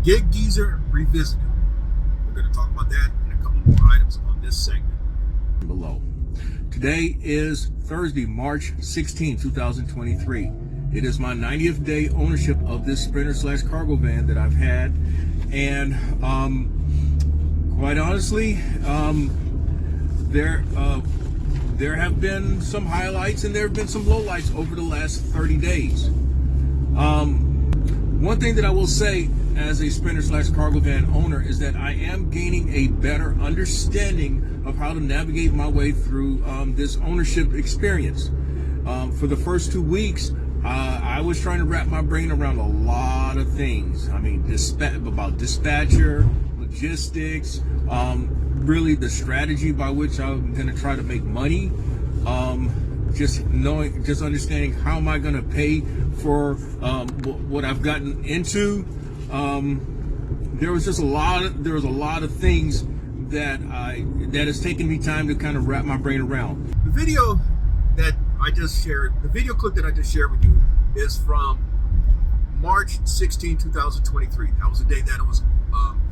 Gig Geezer Revisited. We're going to talk about that and a couple more items on this segment. Below. Today is Thursday, March 16, 2023. It is my 90th day ownership of this Sprinter/cargo van that I've had, and quite honestly, there have been some highlights and there have been some lowlights over the last 30 days. One thing that I will say as a Sprinter/cargo van owner is that I am gaining a better understanding of how to navigate my way through this ownership experience. For the first 2 weeks, I was trying to wrap my brain around a lot of things. I mean, about dispatcher, logistics, really the strategy by which I'm going to try to make money. Just understanding how am I going to pay for what I've gotten into. There was a lot of things that has taken me time to kind of wrap my brain around. The video clip that I just shared with you is from March 16, 2023. That was the day that it was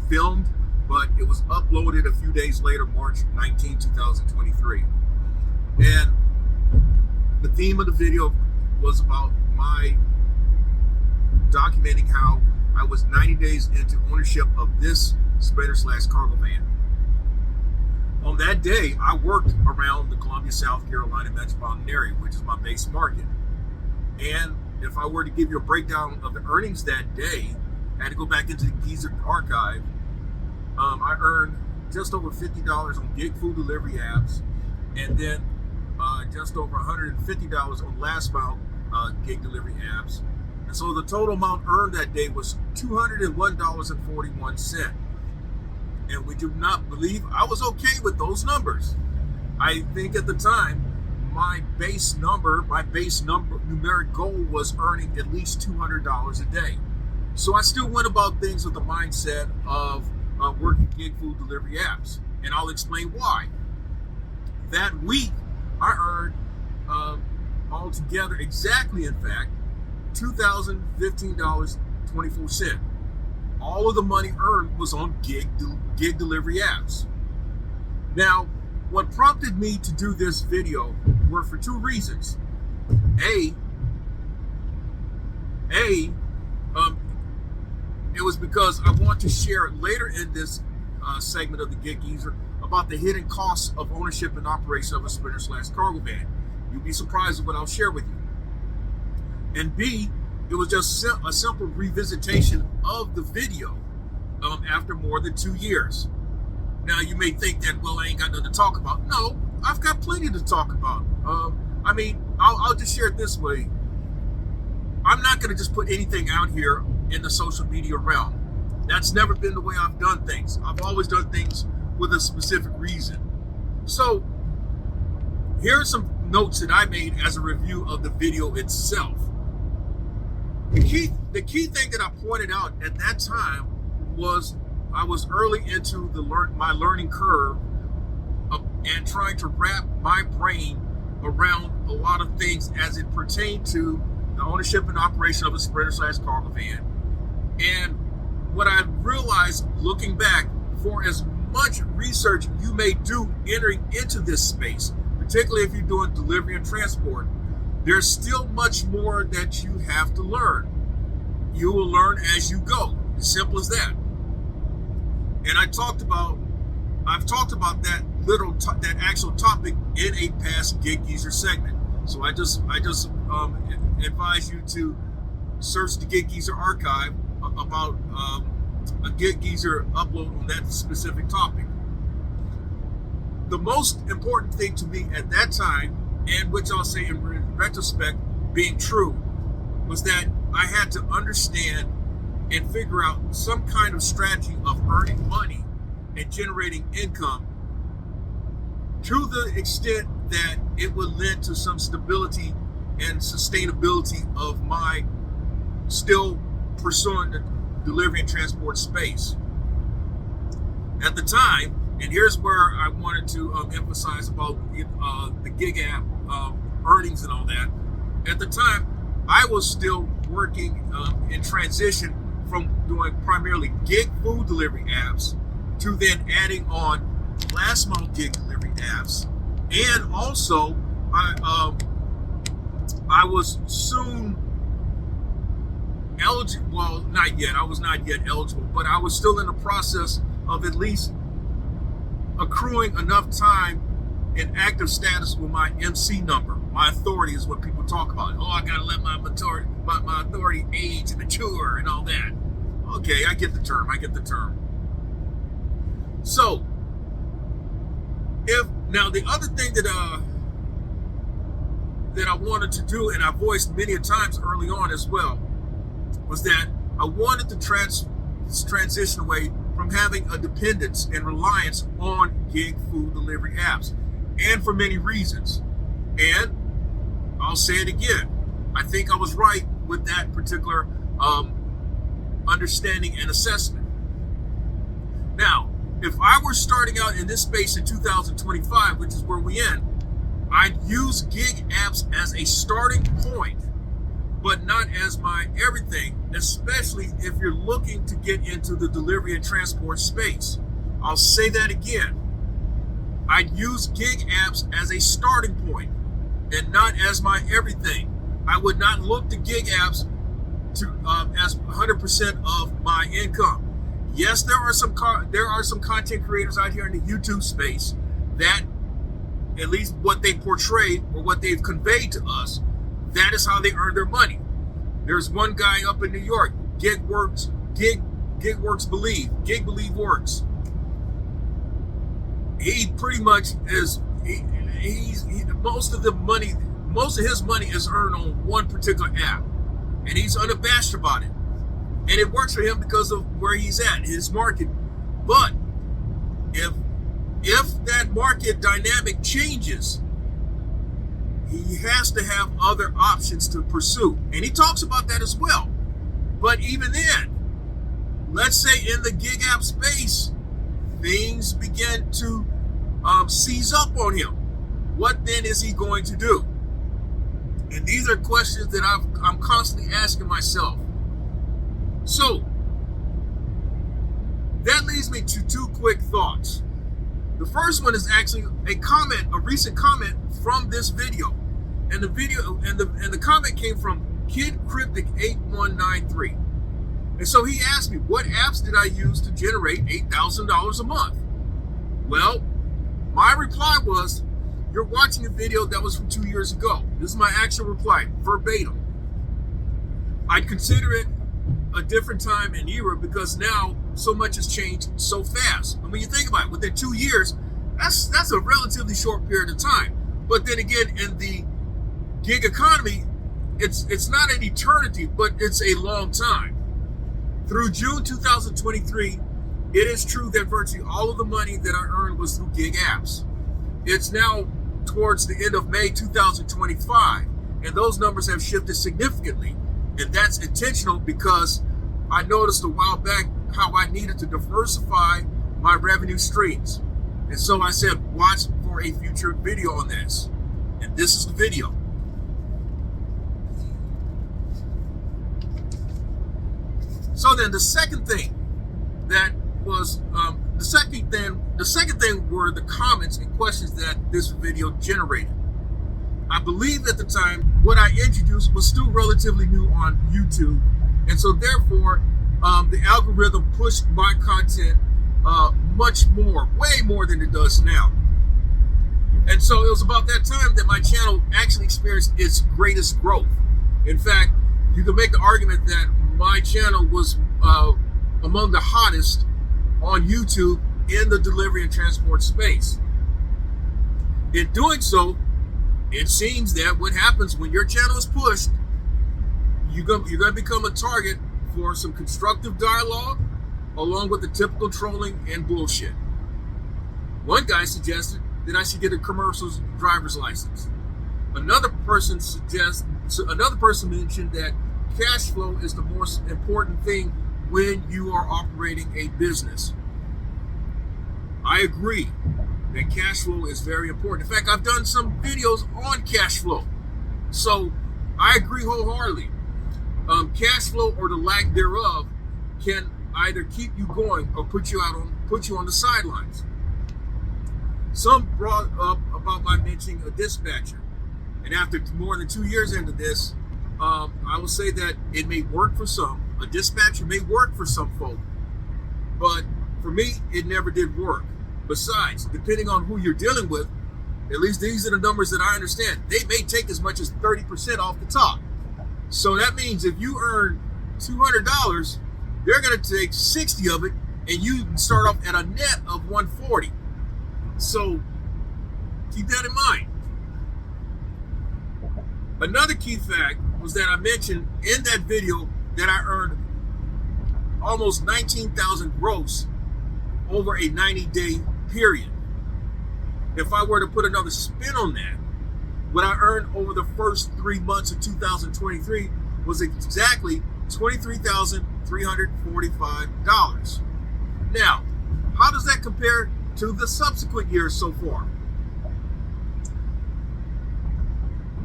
filmed, but it was uploaded a few days later, March 19, 2023. And the theme of the video was about my documenting how I was 90 days into ownership of this Sprinter/cargo van. On that day, I worked around the Columbia, South Carolina metropolitan area, which is my base market. And if I were to give you a breakdown of the earnings that day, I had to go back into the Geezer archive. I earned just over $50 on gig food delivery apps, and then just over $150 on last mile gig delivery apps. And so the total amount earned that day was $201.41. And would you not believe I was okay with those numbers? I think at the time, my base numeric goal was earning at least $200 a day. So I still went about things with the mindset of working gig food delivery apps. And I'll explain why. That week, I earned altogether, exactly in fact, $2,015.24. All of the money earned was on gig delivery apps. Now, what prompted me to do this video were for two reasons. It was because I want to share later in this segment of the Gig Geezer about the hidden costs of ownership and operation of a Sprinter/cargo van. You'll be surprised at what I'll share with you. And B, it was just a simple revisitation of the video after more than 2 years. Now, you may think that, well, I ain't got nothing to talk about. No, I've got plenty to talk about. I'll just share it this way. I'm not going to just put anything out here in the social media realm. That's never been the way I've done things. I've always done things with a specific reason. So, here are some notes that I made as a review of the video itself. The key thing that I pointed out at that time was I was early into my learning curve and trying to wrap my brain around a lot of things as it pertained to the ownership and operation of a Sprinter/cargo van. And what I realized looking back, for as much research you may do entering into this space, particularly if you're doing delivery and transport, there's still much more that you have to learn. You will learn as you go. As simple as that. And I've talked about that actual topic in a past Gig Geezer segment. So I just advise you to search the Gig Geezer archive about a Gig Geezer upload on that specific topic. The most important thing to me at that time, and which I'll say in retrospect being true, was that I had to understand and figure out some kind of strategy of earning money and generating income to the extent that it would lend to some stability and sustainability of my still pursuing the delivery and transport space. At the time, and here's where I wanted to emphasize about the gig app earnings and all that. At the time, I was still working in transition from doing primarily gig food delivery apps to then adding on last mile gig delivery apps. And also, I was soon eligible. Well, not yet. I was not yet eligible, but I was still in the process of at least accruing enough time in active status with my MC number. My authority is what people talk about. Oh, I gotta let my authority age and mature and all that. Okay, I get the term. So, now the other thing that I wanted to do, and I voiced many a times early on as well, was that I wanted to transition away from having a dependence and reliance on gig food delivery apps, and for many reasons. And I'll say it again, I think I was right with that particular understanding and assessment. Now, if I were starting out in this space in 2025, which is where we end, I'd use gig apps as a starting point, but not as my everything, especially if you're looking to get into the delivery and transport space. I'll say that again. I'd use gig apps as a starting point and not as my everything. I would not look to gig apps to as 100% of my income. Yes, there are some content creators out here in the YouTube space that, at least what they portray or what they've conveyed to us, that is how they earn their money. There's one guy up in New York, Gig Believe Works. He pretty much is. Most of his money is earned on one particular app, and he's unabashed about it. And it works for him because of where he's at, his market. But if that market dynamic changes, he has to have other options to pursue. And he talks about that as well. But even then, let's say in the gig app space, things begin to seize up on him. What then is he going to do? And these are questions that I'm constantly asking myself. So, that leads me to two quick thoughts. The first one is actually a recent comment from this video. And the comment came from Kid Cryptic 8193. And so he asked me, what apps did I use to generate $8,000 a month? Well, my reply was, you're watching a video that was from 2 years ago. This is my actual reply, verbatim. I'd consider it a different time and era because now so much has changed so fast. And when you think about it, within 2 years, that's a relatively short period of time. But then again, in the gig economy, it's not an eternity, but it's a long time. Through June 2023, it is true that virtually all of the money that I earned was through gig apps. It's now towards the end of May 2025, and those numbers have shifted significantly. And that's intentional because I noticed a while back how I needed to diversify my revenue streams. And so I said, watch for a future video on this. And this is the video. So then the second thing that was, the second thing were the comments and questions that this video generated. I believe at the time what I introduced was still relatively new on YouTube, and so therefore the algorithm pushed my content much more, way more than it does now. And so it was about that time that my channel actually experienced its greatest growth. In fact, you can make the argument that my channel was among the hottest on YouTube in the delivery and transport space. In doing so, it seems that what happens when your channel is pushed, you're going to become a target for some constructive dialogue, along with the typical trolling and bullshit. One guy suggested that I should get a commercial driver's license. Another person mentioned that cash flow is the most important thing when you are operating a business. I agree that cash flow is very important. In fact, I've done some videos on cash flow. So I agree wholeheartedly. Cash flow, or the lack thereof, can either keep you going or put you on the sidelines. Some brought up about my mentioning a dispatcher, and after more than 2 years into this, I will say that it may work for some. A dispatcher may work for some folk, but for me, it never did work. Besides, depending on who you're dealing with, at least these are the numbers that I understand, they may take as much as 30% off the top. So that means if you earn $200, they're going to take 60 of it, and you can start off at a net of 140. So keep that in mind. Another key fact was that I mentioned in that video that I earned almost 19,000 gross over a 90-day period. If I were to put another spin on that, what I earned over the first 3 months of 2023 was exactly $23,345. Now, how does that compare to the subsequent years so far?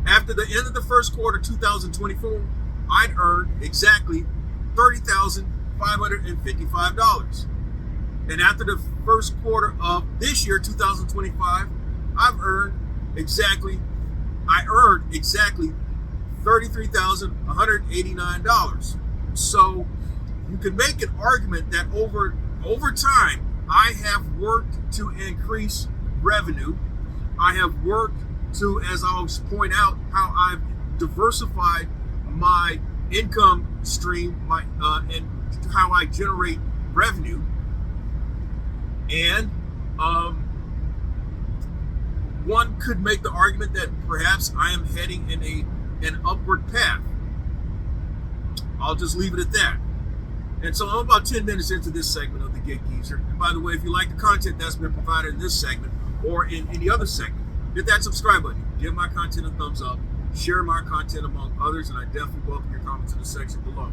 After the end of the first quarter 2024, I'd earned exactly $30,555. And after the first quarter of this year, 2025, I earned exactly $33,189. So you can make an argument that over time, I have worked to increase revenue. I have worked to, as I'll point out, how I've diversified my income stream, and how I generate revenue. And one could make the argument that perhaps I am heading in an upward path. I'll just leave it at that. And so I'm about 10 minutes into this segment of the Gig Geezer. And by the way, if you like the content that's been provided in this segment or in any other segment, hit that subscribe button, give my content a thumbs up, share my content among others, and I definitely welcome your comments in the section below.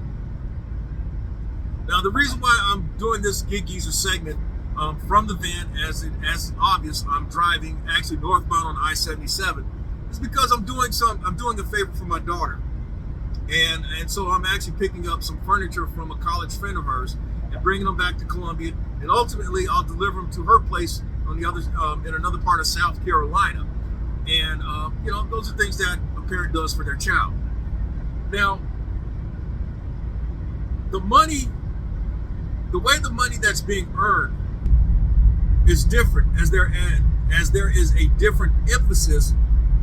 Now, the reason why I'm doing this Gig Geezer segment from the van, as obvious, I'm driving actually northbound on I-77, is because I'm doing a favor for my daughter. And so I'm actually picking up some furniture from a college friend of hers and bringing them back to Columbia, and ultimately I'll deliver them to her place on the other in another part of South Carolina. And those are things that a parent does for their child. Now, the way the money that's being earned is different, as there is a different emphasis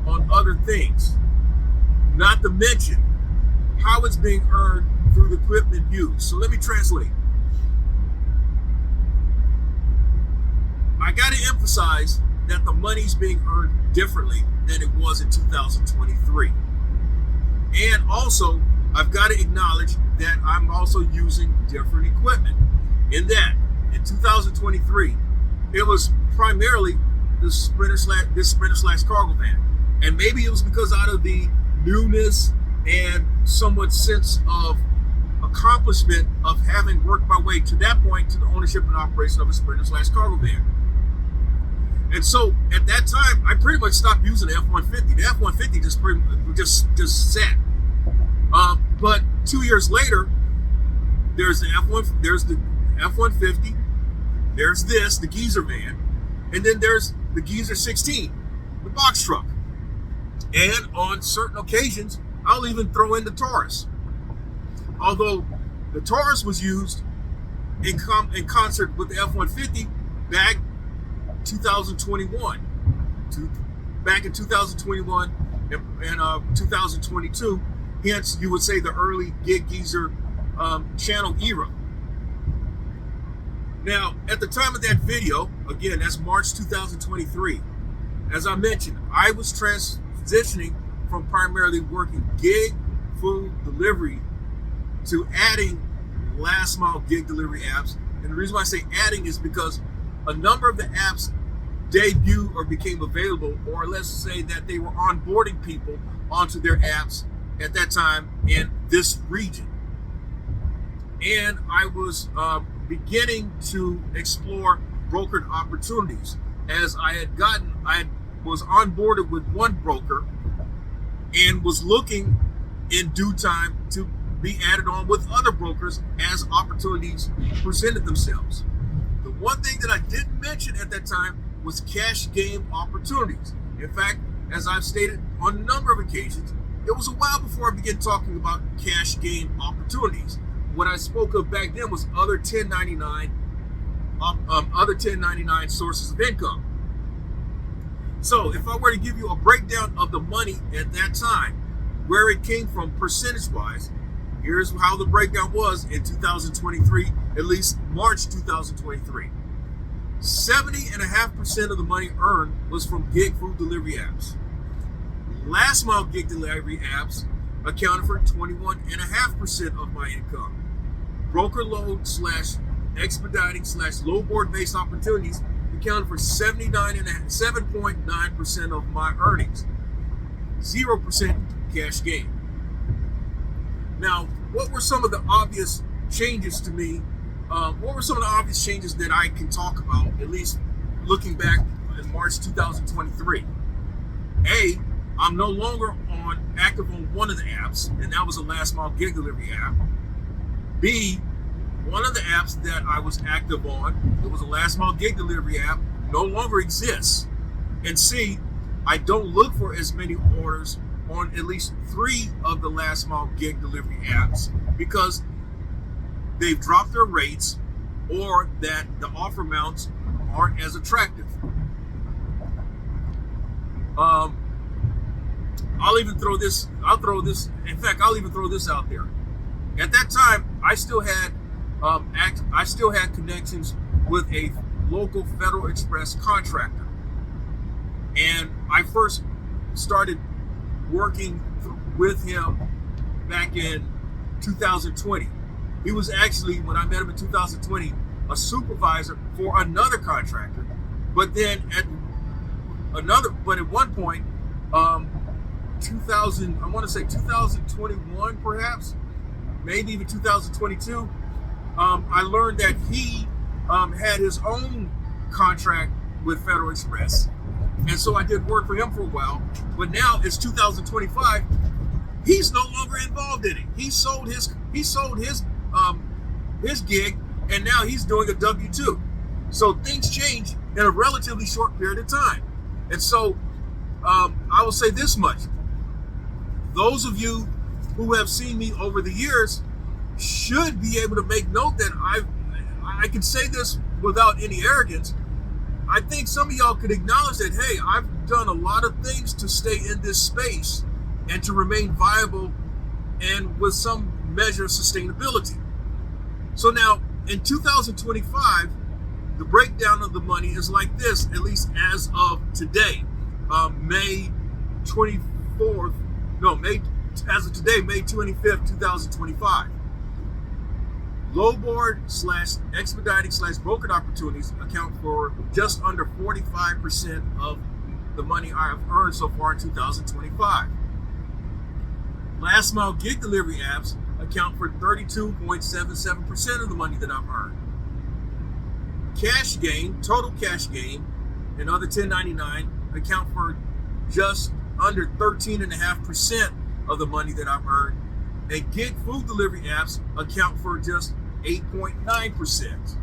on other things. Not to mention how it's being earned through the equipment used. So let me translate. I got to emphasize that the money's being earned differently than it was in 2023. And also, I've got to acknowledge that I'm also using different equipment. In that, in 2023, it was primarily this Sprinter slash cargo van. And maybe it was because out of the newness and somewhat sense of accomplishment of having worked my way to that point to the ownership and operation of a Sprinter slash cargo van. And so at that time, I pretty much stopped using the F-150. The F-150 just sat. But 2 years later, there's the F-150, there's the Geezer van, and then there's the Geezer 16, the box truck. And on certain occasions, I'll even throw in the Taurus. Although the Taurus was used in concert with the F-150 back in 2021 and 2022. Hence, you would say the early Gig Geezer channel era. Now, at the time of that video, again, that's March 2023. As I mentioned, I was transitioning from primarily working gig food delivery to adding last mile gig delivery apps. And the reason why I say adding is because a number of the apps debuted or became available, or let's say that they were onboarding people onto their apps at that time in this region. And I was beginning to explore brokered opportunities, as I was onboarded with one broker and was looking in due time to be added on with other brokers as opportunities presented themselves. The one thing that I didn't mention at that time was cash game opportunities. In fact, as I've stated on a number of occasions, it was a while before I began talking about cash game opportunities. What I spoke of back then was other 1099 sources of income. So if I were to give you a breakdown of the money at that time, where it came from percentage-wise, here's how the breakdown was in 2023, at least March 2023. 70.5% of the money earned was from gig food delivery apps. Last mile gig delivery apps accounted for 21.5% of my income. Broker load / expediting / low board based opportunities accounted for 7.9% of my earnings. 0% cash gain. Now, what were some of the obvious changes to me? What were some of the obvious changes that I can talk about, at least looking back in March 2023? A, I'm no longer active on one of the apps, and that was a last mile gig delivery app. B, one of the apps that I was active on, it was a last mile gig delivery app, no longer exists. And C, I don't look for as many orders on at least 3 of the last mile gig delivery apps because they've dropped their rates or that the offer amounts aren't as attractive. I'll even throw this out there. At that time, I still had connections with a local Federal Express contractor. And I first started working with him back in 2020. He was actually, when I met him in 2020, a supervisor for another contractor. But then at one point, 2021 perhaps, maybe even 2022, I learned that he had his own contract with Federal Express. And so I did work for him for a while, but now it's 2025. He's no longer involved in it. He sold his gig, and now he's doing a W-2. So things change in a relatively short period of time. And so I will say this much. Those of you who have seen me over the years should be able to make note that I can say this without any arrogance. I think some of y'all could acknowledge that, hey, I've done a lot of things to stay in this space and to remain viable and with some measure of sustainability. So now in 2025, the breakdown of the money is like this, at least as of today, May 25th, 2025. Low board / expediting / brokered opportunities account for just under 45% of the money I have earned so far in 2025. Last mile gig delivery apps account for 32.77% of the money that I've earned. Cash gain, total cash gain, and other 1099 account for just under 13.5% of the money that I've earned. And gig food delivery apps account for just 8.9%.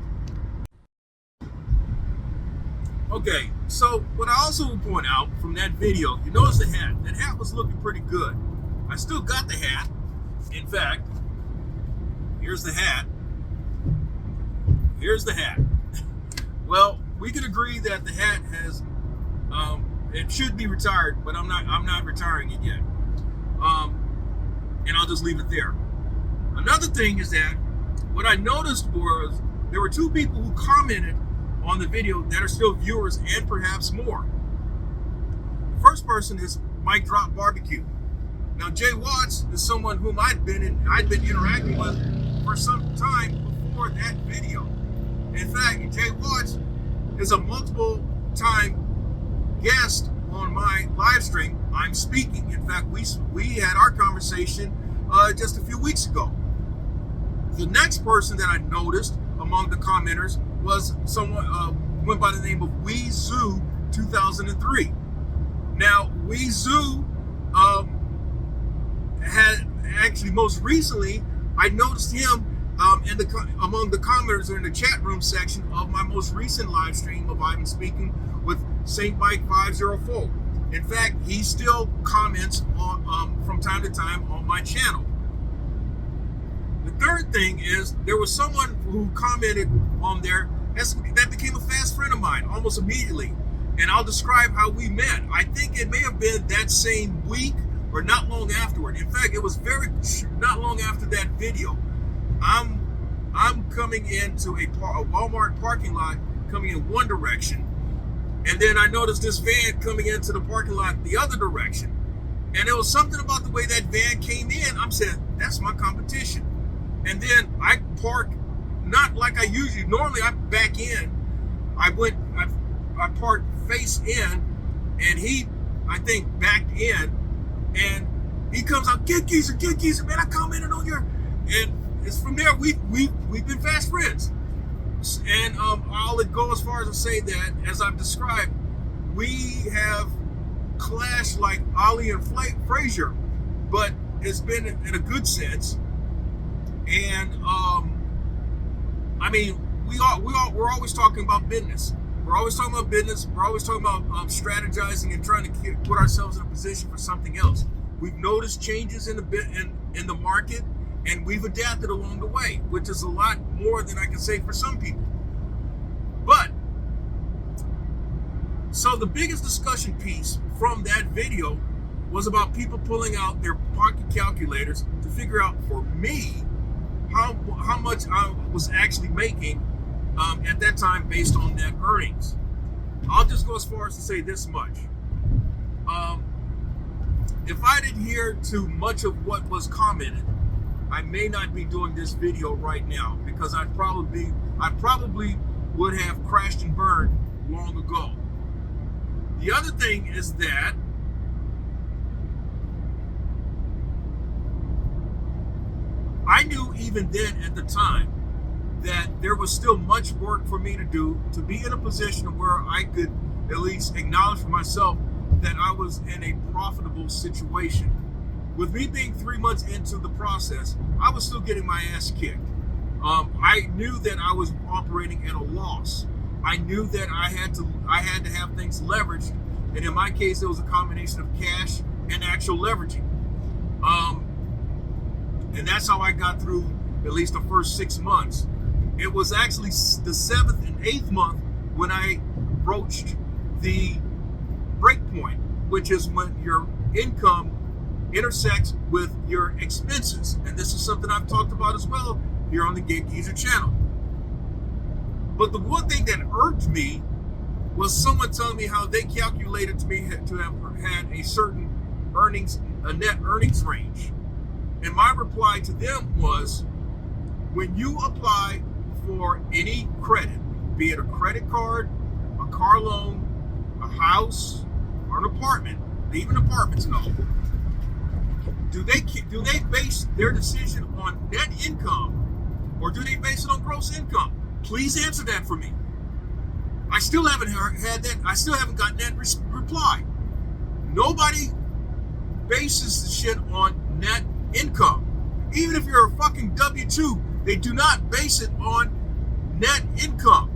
Okay, so what I also will point out from that video, you notice the hat. That hat was looking pretty good. I still got the hat. In fact, here's the hat. Here's the hat. Well, we can agree that the hat has, it should be retired, but I'm not retiring it yet. And I'll just leave it there. Another thing is that what I noticed was there were 2 people who commented on the video that are still viewers and perhaps more. The first person is Mike Drop Barbecue. Now, Jay Watts is someone whom I'd been interacting with for some time before that video. In fact, Jay Watts is a multiple time guest on my live stream. I'm speaking. In fact, we had our conversation just a few weeks ago. The next person that I noticed among the commenters was someone went by the name of Weezoo 2003. Now, Weezoo had actually most recently I noticed him among the commenters in the chat room section of my most recent live stream of Ivan speaking with Saint Mike 504. In fact, he still comments on from time to time on my channel. The third thing is there was someone who commented on there that became a fast friend of mine almost immediately. And I'll describe how we met. I think it may have been that same week or not long afterward. In fact, it was not long after that video. I'm coming into a Walmart parking lot, coming in one direction, and then I noticed this van coming into the parking lot the other direction. And there was something about the way that van came in. I'm saying, that's my competition. And then I park, not like I usually, normally I back in. I parked face in, and he, I think, backed in, and he comes out, get geezer, man, I commented on your, and it's from there, we've been fast friends. And I'll go as far as to say that, as I've described, we have clashed like Ali and Frazier, but it's been in a good sense. And I mean, we're always talking about business. We're always talking about business. We're always talking about strategizing and trying to put ourselves in a position for something else. We've noticed changes in the market, and we've adapted along the way, which is a lot more than I can say for some people. But so the biggest discussion piece from that video was about people pulling out their pocket calculators to figure out for me how much I was actually making at that time based on net earnings. I'll just go as far as to say this much. If I didn't hear too much of what was commented, I may not be doing this video right now, because I probably would have crashed and burned long ago. The other thing is that I knew even then at the time that there was still much work for me to do to be in a position where I could at least acknowledge for myself that I was in a profitable situation. With me being 3 months into the process, I was still getting my ass kicked. I knew that I was operating at a loss. I knew that I had to have things leveraged, and in my case, it was a combination of cash and actual leveraging. And that's how I got through at least the first 6 months. It was actually the 7th and 8th month when I broached the break point, which is when your income intersects with your expenses. And this is something I've talked about as well here on the Get Geezer channel. But the one thing that irked me was someone telling me how they calculated to me to have had a certain a net earnings range. And my reply to them was, when you apply for any credit, be it a credit card, a car loan, a house, or an apartment, even apartments and all, do they base their decision on net income, or do they base it on gross income? Please answer that for me. I still haven't had that. I still haven't gotten that reply. Nobody bases the shit on net income. Even if you're a fucking W-2, they do not base it on net income.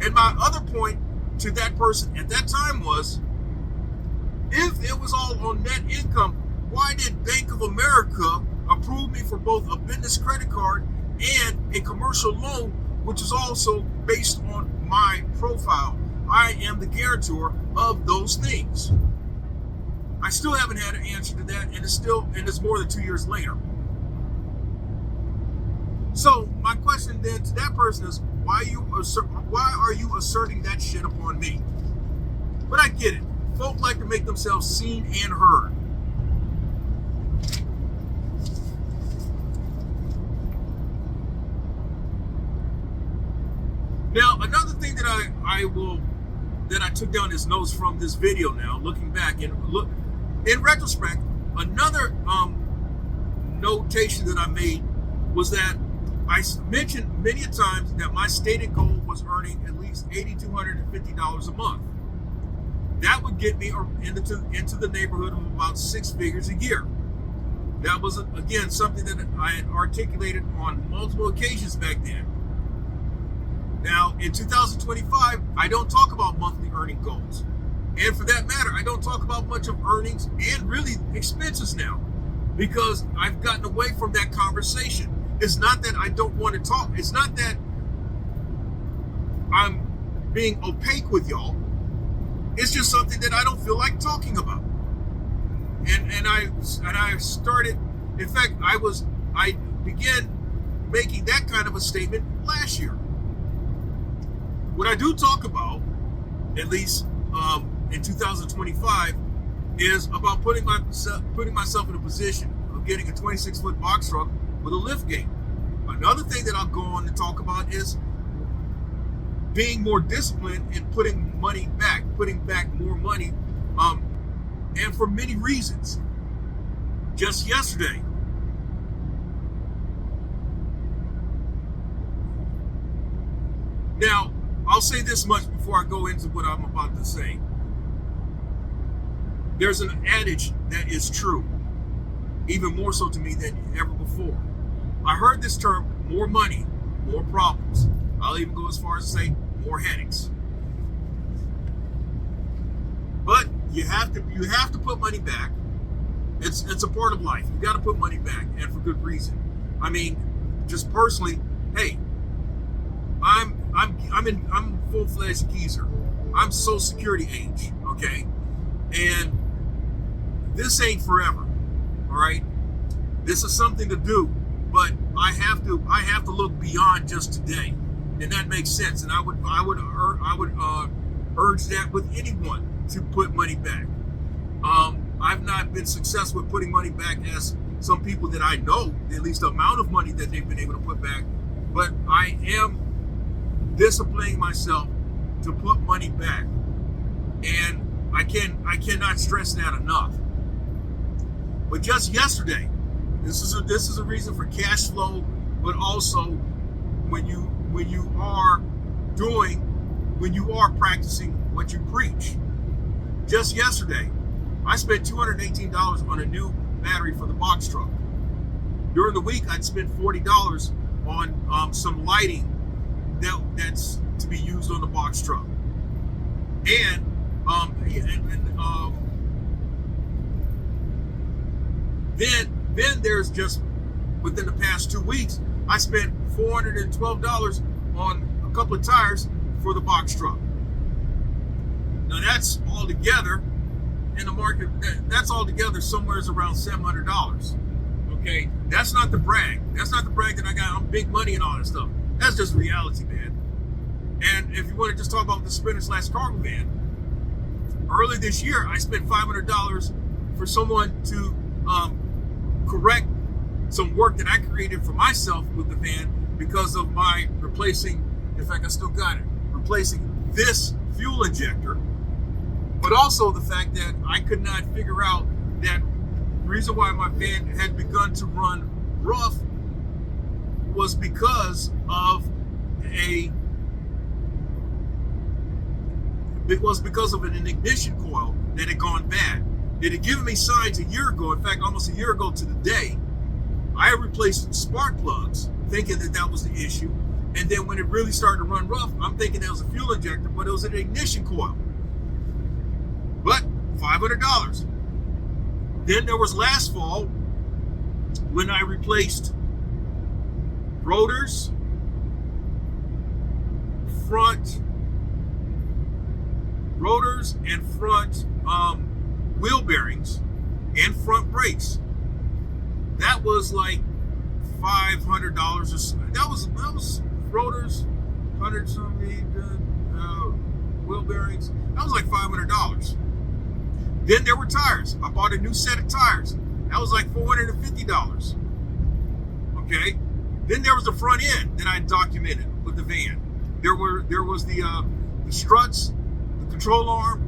And my other point to that person at that time was, if it was all on net income, why did Bank of America approve me for both a business credit card and a commercial loan, which is also based on my profile? I am the guarantor of those things. I still haven't had an answer to that, and it's more than 2 years later. So my question then to that person is, why are you asserting that shit upon me? But I get it. Folk like to make themselves seen and heard. Now, another thing that I took down as notes from this video now, looking back and in retrospect, another notation that I made was that I mentioned many times that my stated goal was earning at least $8,250 a month. That would get me into the neighborhood of about 6 figures a year. That was, again, something that I had articulated on multiple occasions back then. Now, in 2025, I don't talk about monthly earning goals. And for that matter, I don't talk about much of earnings and really expenses now, because I've gotten away from that conversation. It's not that I don't want to talk. It's not that I'm being opaque with y'all. It's just something that I don't feel like talking about. And I started, in fact, I began making that kind of a statement last year. What I do talk about, at least in 2025, is about putting myself in a position of getting a 26-foot box truck with a lift gate. Another thing that I'll go on to talk about is being more disciplined in putting back more money, and for many reasons. Just yesterday, now I'll say this much before I go into what I'm about to say. There's an adage that is true, even more so to me than ever before. I heard this term, more money, more problems. I'll even go as far as to say more headaches. But you have to put money back. It's a part of life. You got to put money back, and for good reason. I mean, just personally, hey, I'm full-fledged geezer. I'm Social Security age, okay? And this ain't forever, all right? This is something to do, but I have to look beyond just today, and that makes sense. And I would urge that with anyone to put money back. I've not been successful with putting money back as some people that I know, at least the amount of money that they've been able to put back, but I am disciplining myself to put money back, and I cannot stress that enough. But just yesterday, this is a reason for cash flow, but also when you are practicing what you preach. Just yesterday, I spent $218 on a new battery for the box truck. During the week, I'd spent $40 on some lighting that's to be used on the box truck. And then there's just within the past 2 weeks, I spent $412 on a couple of tires for the box truck. Now that's all together in the market. That's all together somewhere around $700. Okay, that's not the brag. That's not the brag that I got. I'm big money and all that stuff. That's just reality, man. And if you want to just talk about the Sprinter/cargo van, early this year I spent $500 for someone to correct some work that I created for myself with the van because of my replacing. In fact, I still got it. Replacing this fuel injector, but also the fact that I could not figure out that reason why my van had begun to run rough was because of an ignition coil that had gone bad. It had given me signs a year ago. In fact, almost a year ago to the day, I had replaced spark plugs, thinking that was the issue. And then when it really started to run rough, I'm thinking it was a fuel injector, but it was an ignition coil. But $500. Then there was last fall when I replaced rotors, and front wheel bearings and front brakes. That was like $500 or so. That was rotors, 100 something, wheel bearings. That was like $500. Then there were tires. I bought a new set of tires. That was like $450. Okay. Then there was the front end that I documented with the van. There was the struts, the control arm,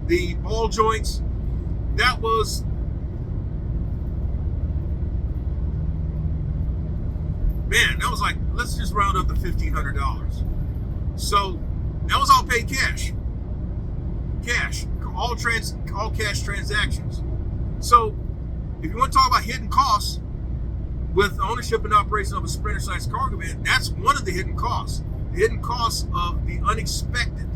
the ball joints. That was, man, that was like, let's just round up to $1,500. So that was all paid cash. All cash transactions. So if you want to talk about hidden costs with ownership and operation of a Sprinter/sized cargo van, that's one of the hidden costs. The hidden costs of the unexpected,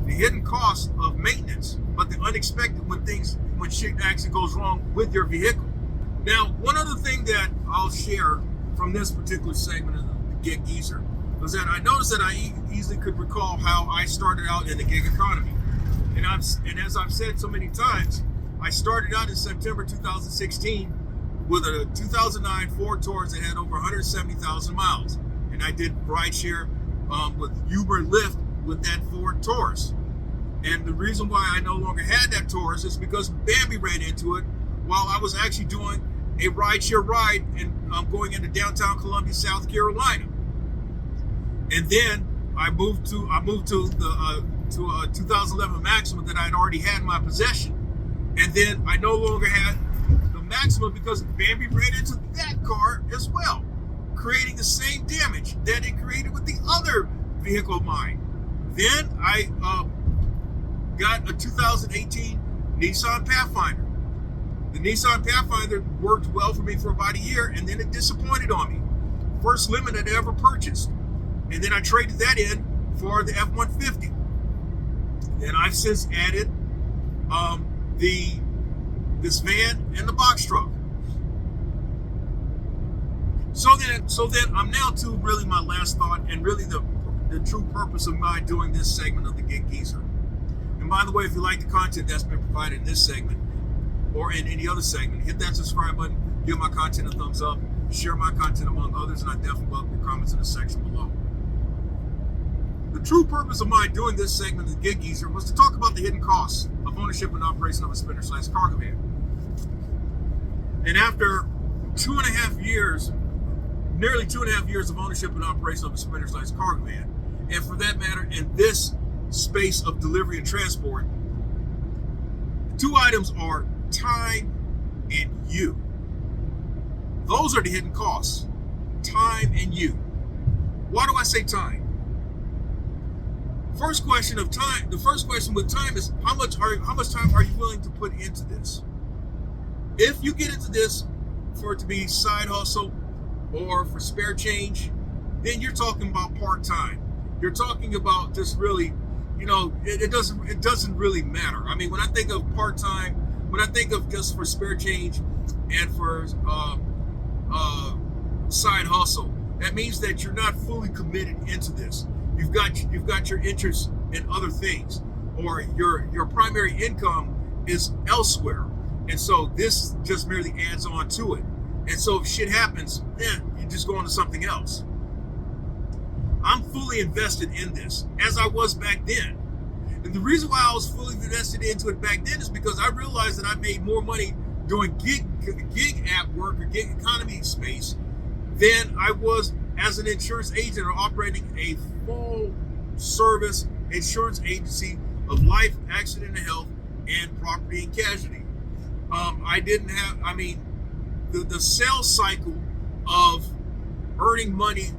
the hidden costs of maintenance, but the unexpected when shit actually goes wrong with your vehicle. Now, one other thing that I'll share from this particular segment of the gig geezer was that I noticed that I easily could recall how I started out in the gig economy. And as I've said so many times, I started out in September 2016 with a 2009 Ford Taurus that had over 170,000 miles. And I did rideshare with Uber and Lyft with that Ford Taurus. And the reason why I no longer had that Taurus is because Bambi ran into it while I was actually doing a rideshare ride and going into downtown Columbia, South Carolina. And then I moved to the 2011 Maxima that I had already had in my possession. And then I no longer had the Maxima because Bambi ran into that car as well, creating the same damage that it created with the other vehicle of mine. Then I got a 2018 Nissan Pathfinder. The Nissan Pathfinder worked well for me for about a year, and then it disappointed on me. First Limited I ever purchased. And then I traded that in for the F-150. Then I've since added this van and the box truck. So then I'm now to really my last thought and really the true purpose of my doing this segment of the Gig Geezer. And by the way, if you like the content that's been provided in this segment or in any other segment, hit that subscribe button, give my content a thumbs up, share my content among others, and I definitely welcome your comments in the section below. The true purpose of my doing this segment of the Gig Geezer was to talk about the hidden costs of ownership and operation of a Sprinter/sized cargo van. And after 2.5 years, nearly 2.5 years of ownership and operation of a Sprinter/sized cargo van, and for that matter, in this space of delivery and transport, the two items are time and you. Those are the hidden costs. Time and you. Why do I say time? The first question with time is how much time are you willing to put into this? If you get into this for it to be side hustle or for spare change, then you're talking about part-time. You're talking about just really, it doesn't really matter. I mean, when I think of part-time, when I think of just for spare change and for side hustle, that means that you're not fully committed into this. You've got your interests in other things, or your primary income is elsewhere, and so this just merely adds on to it. And so if shit happens, then you just go on to something else. I'm fully invested in this, as I was back then. And the reason why I was fully invested into it back then is because I realized that I made more money doing gig app work or gig economy space than I was as an insurance agent or operating a full service insurance agency of life, accident and health, and property and casualty. The sales cycle of earning money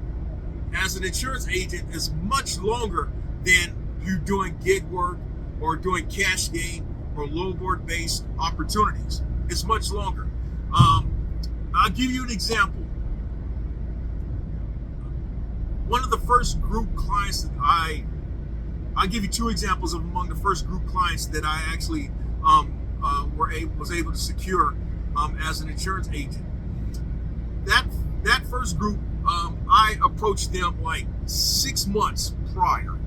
as an insurance agent is much longer than you doing gig work or doing cash game or low board based opportunities. It's much longer. I'll give you an example. One of the first group clients that I'll give you two examples of among the first group clients that I actually was able to secure as an insurance agent. That first group, I approached them like 6 months prior.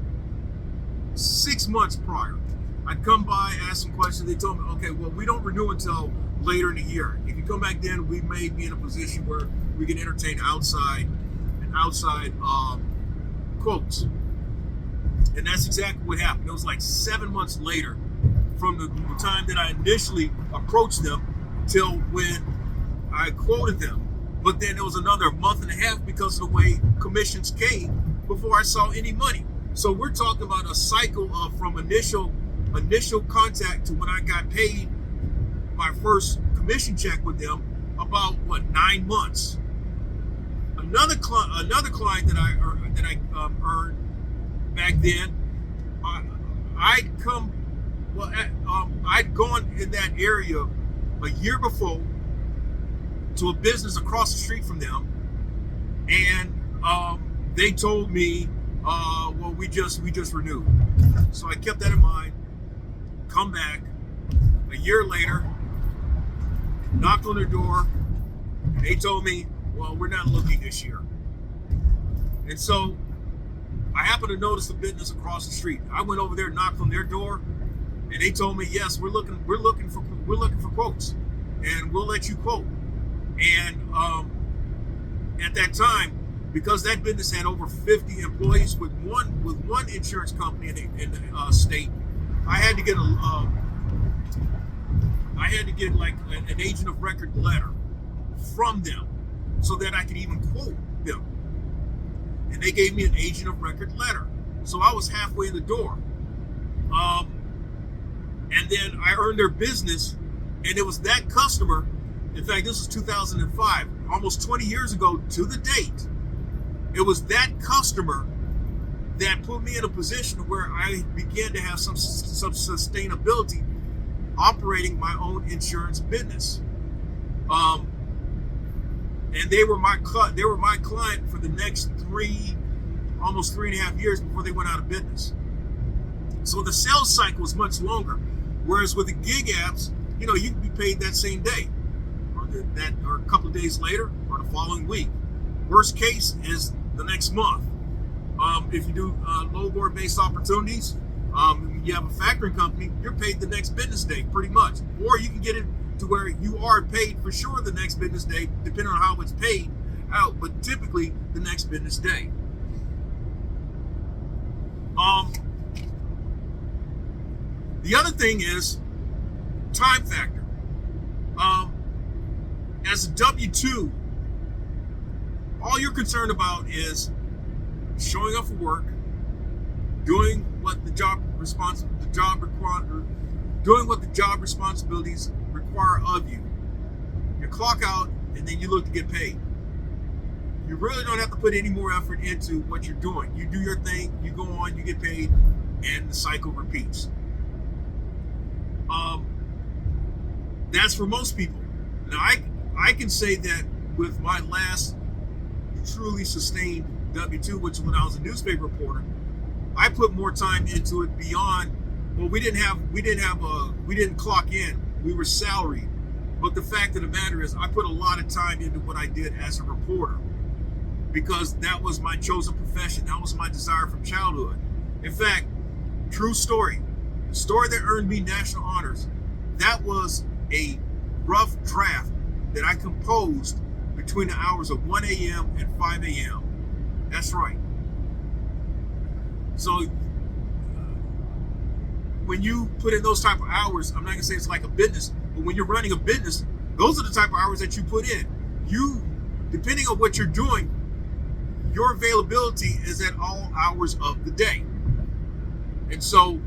6 months prior. I'd come by, ask some questions. They told me, okay, well, we don't renew until later in the year. If you come back then, we may be in a position where we can entertain outside quotes. And that's exactly what happened. It was like 7 months later from the time that I initially approached them till when I quoted them. But then it was another month and a half because of the way commissions came before I saw any money. So we're talking about a cycle of from initial contact to when I got paid my first commission check with them, about 9 months. Another client that I earned back then, I'd gone in that area a year before to a business across the street from them, and they told me, well, we just renewed. So I kept that in mind. Come back a year later, knocked on their door, and they told me, well, we're not looking this year. And so I happened to notice the business across the street. I went over there, knocked on their door, and they told me, yes, we're looking for quotes, and we'll let you quote. And at that time, because that business had over 50 employees with one insurance company in the state, I had to get like an agent of record letter from them so that I could even quote them. And they gave me an agent of record letter. So I was halfway in the door. And then I earned their business, and it was that customer. In fact, this was 2005, almost 20 years ago to the date. It was that customer that put me in a position where I began to have some sustainability operating my own insurance business. And they were my client for the next almost 3.5 years before they went out of business. So the sales cycle was much longer. Whereas with the gig apps, you can be paid that same day, or a couple of days later, or the following week. Worst case is the next month. If you do low board based opportunities, you have a factoring company, you're paid the next business day, pretty much. Or you can get it to where you are paid for sure the next business day, depending on how it's paid out, but typically the next business day. The other thing is time factor. As a W-2, all you're concerned about is showing up for work, doing what the job responsibilities require of you. You clock out, and then you look to get paid. You really don't have to put any more effort into what you're doing. You do your thing, you go on, you get paid, and the cycle repeats. That's for most people. Now, I can say that with my last truly sustained W-2, which was when I was a newspaper reporter, I put more time into it beyond. Well, we didn't clock in. We were salaried. But the fact of the matter is, I put a lot of time into what I did as a reporter because that was my chosen profession. That was my desire from childhood. In fact, true story, the story that earned me national honors, that was a rough draft that I composed between the hours of 1 a.m. and 5 a.m. That's right. So when you put in those type of hours, I'm not gonna say it's like a business, but when you're running a business, those are the type of hours that you put in. You, depending on what you're doing, your availability is at all hours of the day. And so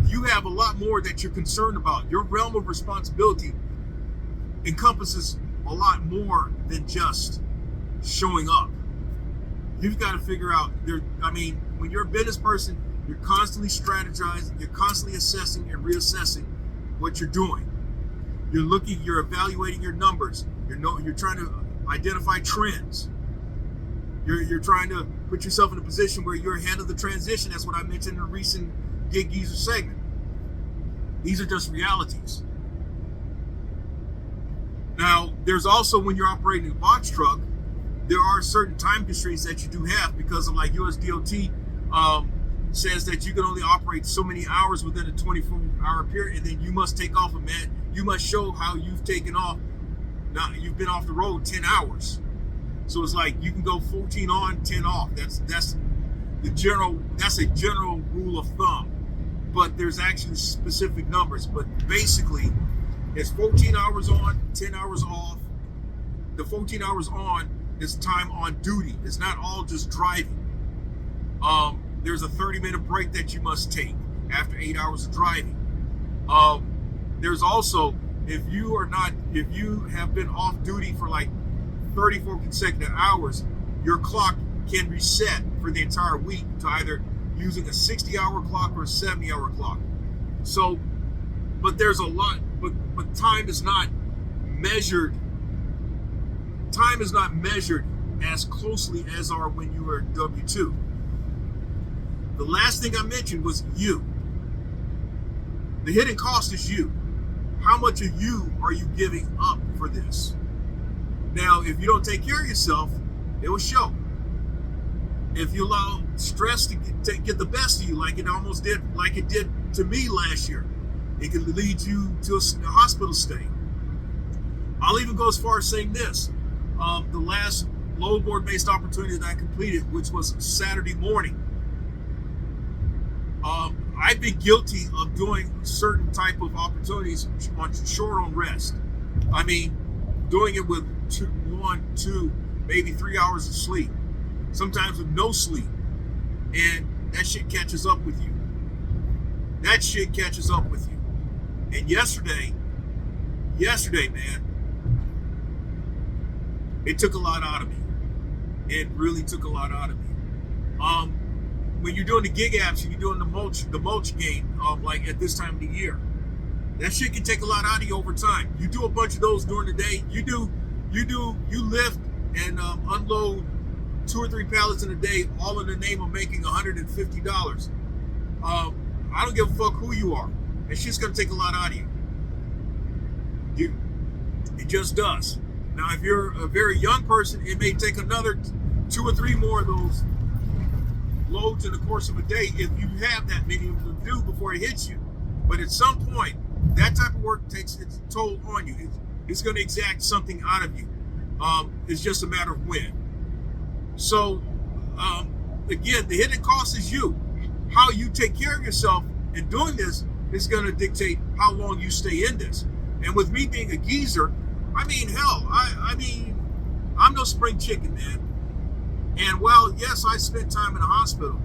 you have a lot more that you're concerned about. Your realm of responsibility encompasses a lot more than just showing up. You've got to figure out when you're a business person, you're constantly strategizing, you're constantly assessing and reassessing what you're doing. You're evaluating your numbers. You're trying to identify trends. You're trying to put yourself in a position where you're ahead of the transition. That's what I mentioned in a recent Gig Geezer segment. These are just realities. Now, there's also, when you're operating a box truck, there are certain time constraints that you do have because of, like, USDOT says that you can only operate so many hours within a 24-hour period, and then you must take off you must show how you've taken off. Now, you've been off the road 10 hours. So it's like you can go 14 on, 10 off. That's a general rule of thumb. But there's actually specific numbers. But basically, it's 14 hours on, 10 hours off. The 14 hours on is time on duty. It's not all just driving. There's a 30-minute break that you must take after 8 hours of driving. There's also, if you have been off duty for like 34 consecutive hours, your clock can reset for the entire week to either using a 60-hour clock or a 70-hour clock. So, but there's a lot, but time is not measured, time is not measured as closely as are when you are W-2. The last thing I mentioned was you. The hidden cost is you. How much of you are you giving up for this? Now, if you don't take care of yourself, it will show. If you allow stress to get the best of you, like it did to me last year, it can lead you to a hospital stay. I'll even go as far as saying this. The last load board-based opportunity that I completed, which was Saturday morning, I've been guilty of doing certain type of opportunities short on rest. I mean, doing it with 1, 2, maybe 3 hours of sleep, sometimes with no sleep, and that shit catches up with you. That shit catches up with you. And yesterday, man, it took a lot out of me. It really took a lot out of me. When you're doing the gig apps and you're doing the mulch game, like at this time of the year, that shit can take a lot out of you over time. You do a bunch of those during the day. You lift and unload 2 or 3 pallets in a day, all in the name of making $150. I don't give a fuck who you are. That shit's gonna take a lot out of you. It just does. Now, if you're a very young person, it may take another 2 or 3 more of those loads in the course of a day if you have that many to do before it hits you. But at some point, that type of work takes its toll on you. It's going to exact something out of you. It's just a matter of when. So, again, the hidden cost is you. How you take care of yourself in doing this is going to dictate how long you stay in this. And with me being a geezer, I mean, hell, I mean, I'm no spring chicken, man. And while, yes, I spent time in the hospital,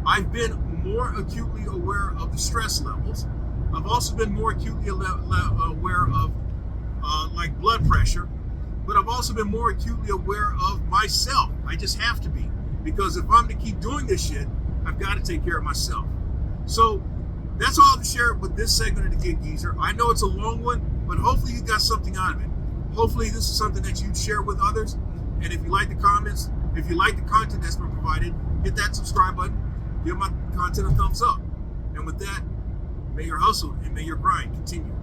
I've been more acutely aware of the stress levels. I've also been more acutely aware of like blood pressure, but I've also been more acutely aware of myself. I just have to be, because if I'm to keep doing this shit, I've got to take care of myself. So that's all I have to share with this segment of the Gig Geezer. I know it's a long one, but hopefully you got something out of it. Hopefully this is something that you'd share with others. And if you like the comments, if you like the content that's been provided, hit that subscribe button, give my content a thumbs up. And with that, may your hustle and may your grind continue.